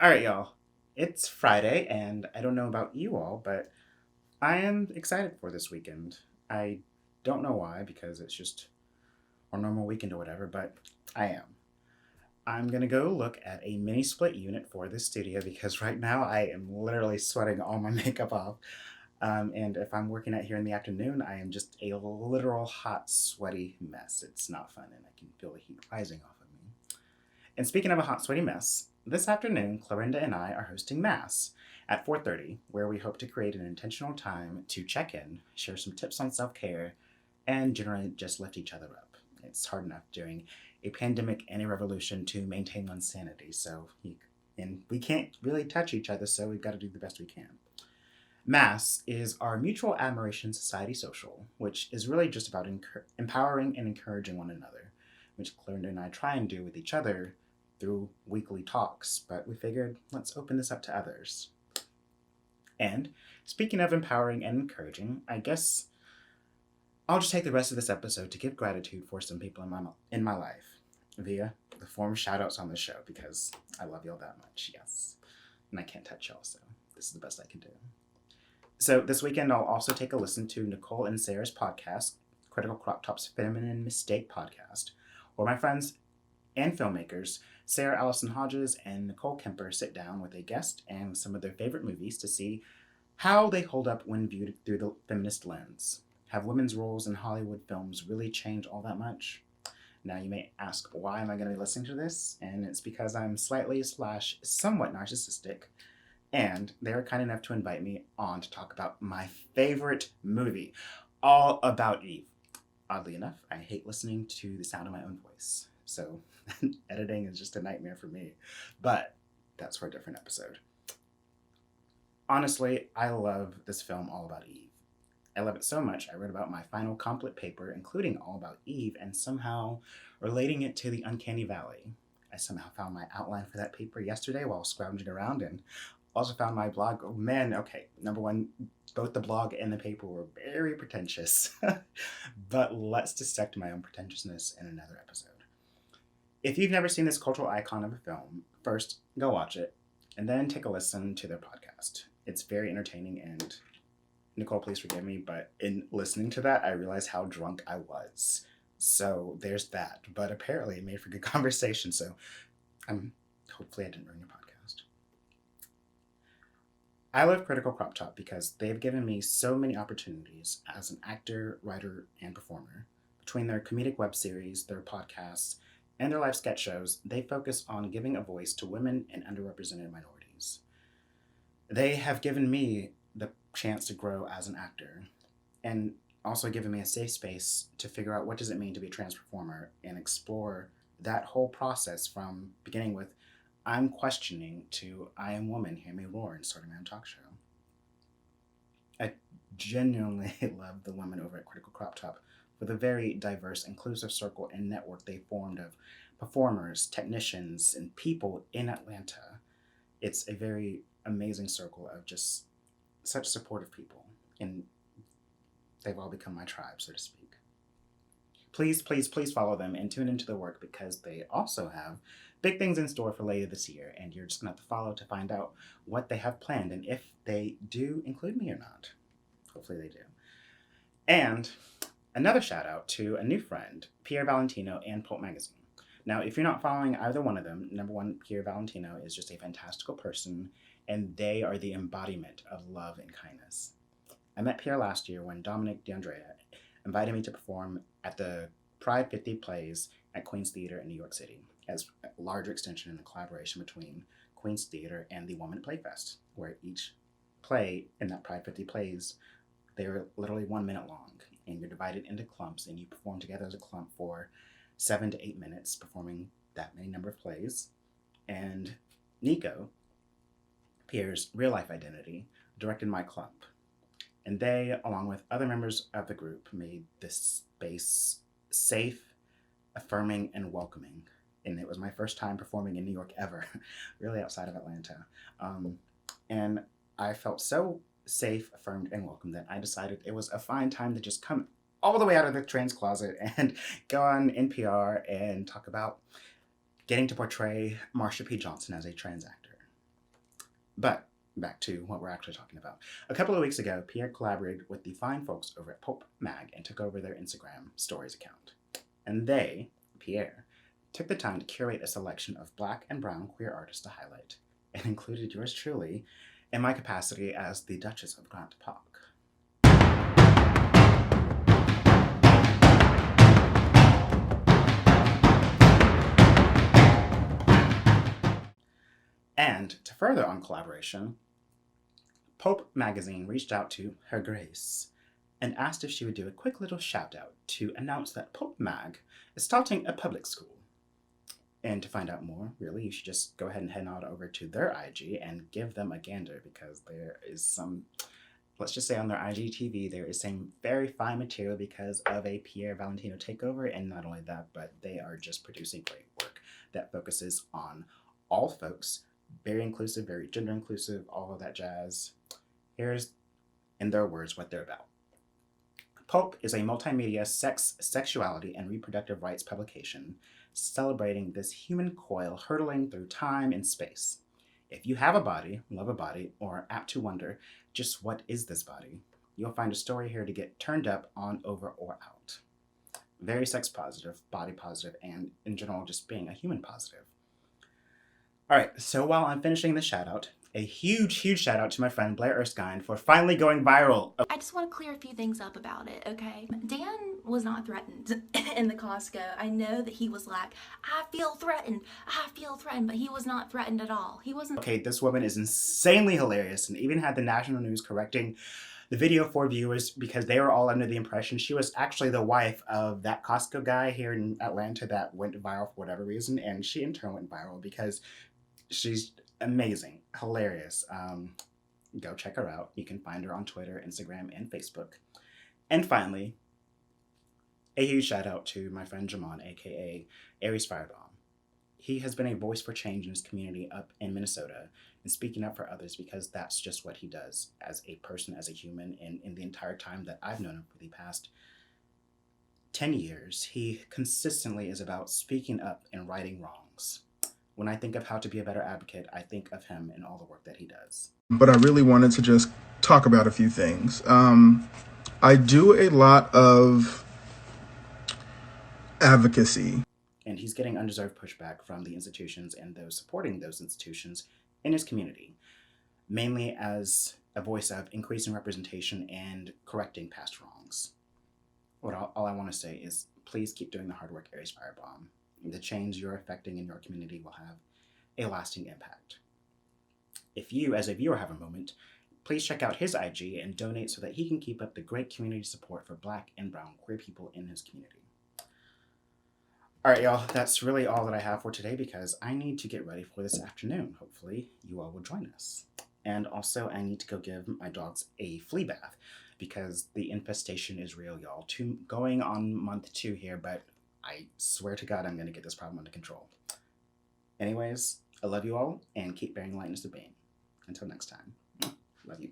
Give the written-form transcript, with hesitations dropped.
All right, y'all. It's Friday, and I don't know about you all, but I am excited for this weekend. I don't know why, because it's just our normal weekend or whatever, but I am. I'm gonna go look at a mini split unit for this studio because right now I am literally sweating all my makeup off. And if I'm working out here in the afternoon, I am just a literal hot, sweaty mess. It's not fun, and I can feel the heat rising off of me. And speaking of a hot, sweaty mess, this afternoon, Clarinda and I are hosting Mass at 4:30, where we hope to create an intentional time to check in, share some tips on self-care, and generally just lift each other up. It's hard enough during a pandemic and a revolution to maintain one's sanity, and we can't really touch each other, so we've got to do the best we can. Mass is our Mutual Admiration Society social, which is really just about empowering and encouraging one another, which Clarinda and I try and do with each other through weekly talks, but we figured let's open this up to others. And speaking of empowering and encouraging, I guess I'll just take the rest of this episode to give gratitude for some people in my life via the form of shoutouts on the show because I love y'all that much, yes. And I can't touch y'all, so this is the best I can do. So this weekend, I'll also take a listen to Nicole and Sarah's podcast, Criticalcroptop's Feminine Mistake Podcast, where my friends and filmmakers, Sarah Allison Hodges and Nicole Kemper, sit down with a guest and some of their favorite movies to see how they hold up when viewed through the feminist lens. Have women's roles in Hollywood films really changed all that much? Now you may ask, why am I going to be listening to this? And it's because I'm slightly slash somewhat narcissistic, and they were kind enough to invite me on to talk about my favorite movie, All About Eve. Oddly enough, I hate listening to the sound of my own voice, so editing is just a nightmare for me. But that's for a different episode. Honestly, I love this film, All About Eve. I love it so much, I wrote about my final complete paper, including All About Eve, and somehow relating it to the Uncanny Valley. I somehow found my outline for that paper yesterday while scrounging around and also found my blog. Oh man, okay. Number one, both the blog and the paper were very pretentious. But let's dissect my own pretentiousness in another episode. If you've never seen this cultural icon of a film, first go watch it and then take a listen to their podcast. It's very entertaining, and Nicole, please forgive me, but in listening to that, I realized how drunk I was. So there's that. But apparently it made for good conversation, so hopefully I didn't ruin your podcast. I love Critical Crop Top because they've given me so many opportunities as an actor, writer, and performer. Between their comedic web series, their podcasts, and their live sketch shows, they focus on giving a voice to women and underrepresented minorities. They have given me the chance to grow as an actor and also given me a safe space to figure out what does it mean to be a trans performer and explore that whole process from beginning with I'm questioning to I am woman, hear me roar, and starting my own talk show. I genuinely love the women over at Critical Crop Top for the very diverse, inclusive circle and network they formed of performers, technicians, and people in Atlanta. It's a very amazing circle of just such supportive people, and they've all become my tribe, so to speak. Please, please, please follow them and tune into their work because they also have big things in store for later this year, and you're just going to have to follow to find out what they have planned and if they do include me or not. Hopefully they do. And another shout out to a new friend, Piervalentino and Pulp Magazine. Now, if you're not following either one of them, number one, Piervalentino is just a fantastical person, and they are the embodiment of love and kindness. I met Pierre last year when Dominic DeAndrea invited me to perform at the Pride 50 Plays at Queen's Theater in New York City, as a larger extension in the collaboration between Queen's Theater and the Woman Playfest, where each play in that Pride 50 Plays, they're literally 1 minute long, and you're divided into clumps, and you perform together as a clump for 7 to 8 minutes, performing that many number of plays. And Nico, Pierre's real-life identity, directed my clump. And they, along with other members of the group, made this space safe, affirming, and welcoming. And it was my first time performing in New York ever, really outside of Atlanta. And I felt so safe, affirmed, and welcome that I decided it was a fine time to just come all the way out of the trans closet and go on NPR and talk about getting to portray Marsha P. Johnson as a trans actor. But back to what we're actually talking about. A couple of weeks ago, Pierre collaborated with the fine folks over at Pulp Mag and took over their Instagram stories account. And they, Pierre, took the time to curate a selection of black and brown queer artists to highlight, and included yours truly in my capacity as the Duchess of Grantpark. And to further on collaboration, Pope magazine reached out to Her Grace and asked if she would do a quick little shout out to announce that Pope Mag is starting a public school. And to find out more, really, you should just go ahead and head on over to their IG and give them a gander, because there is some, let's just say on their IGTV, there is some very fine material because of a Piervalentino takeover. And not only that, but they are just producing great work that focuses on all folks, very inclusive, very gender inclusive, all of that jazz. Here's, in their words, what they're about. Pope is a multimedia sex, sexuality, and reproductive rights publication celebrating this human coil hurtling through time and space. If you have a body, love a body, or are apt to wonder just what is this body, you'll find a story here to get turned up, on, over, or out. Very sex positive, body positive, and in general just being a human positive. All right, so while I'm finishing the shout out, a huge shout out to my friend Blair Erskine for finally going viral. I just want to clear a few things up about it, okay? Dan was not threatened in the Costco. I know that he was like, I feel threatened, but he was not threatened at all. He wasn't. Okay, this woman is insanely hilarious and even had the national news correcting the video for viewers because they were all under the impression she was actually the wife of that Costco guy here in Atlanta that went viral for whatever reason, and she in turn went viral because she's amazing, hilarious. Go check her out. You can find her on Twitter, Instagram, and Facebook. And finally, a huge shout out to my friend Jamon, aka Ariesfirebomb. He has been a voice for change in his community up in Minnesota and speaking up for others because that's just what he does as a person, as a human. And in the entire time that I've known him for the past 10 years, he consistently is about speaking up and righting wrongs. When I think of how to be a better advocate, I think of him and all the work that he does. But I really wanted to just talk about a few things. I do a lot of advocacy. And he's getting undeserved pushback from the institutions and those supporting those institutions in his community, mainly as a voice of increasing representation and correcting past wrongs. All I want to say is please keep doing the hard work, Ariesfirebomb. The change you're affecting in your community will have a lasting impact. If you, as a viewer, have a moment, please check out his IG and donate so that he can keep up the great community support for Black and brown queer people in his community. All right, y'all, that's really all that I have for today because I need to get ready for this afternoon. Hopefully, you all will join us. And also, I need to go give my dogs a flea bath because the infestation is real, y'all. Going on month 2 here, but I swear to God I'm going to get this problem under control. Anyways, I love you all, and keep bearing lightness to being. Until next time, love you.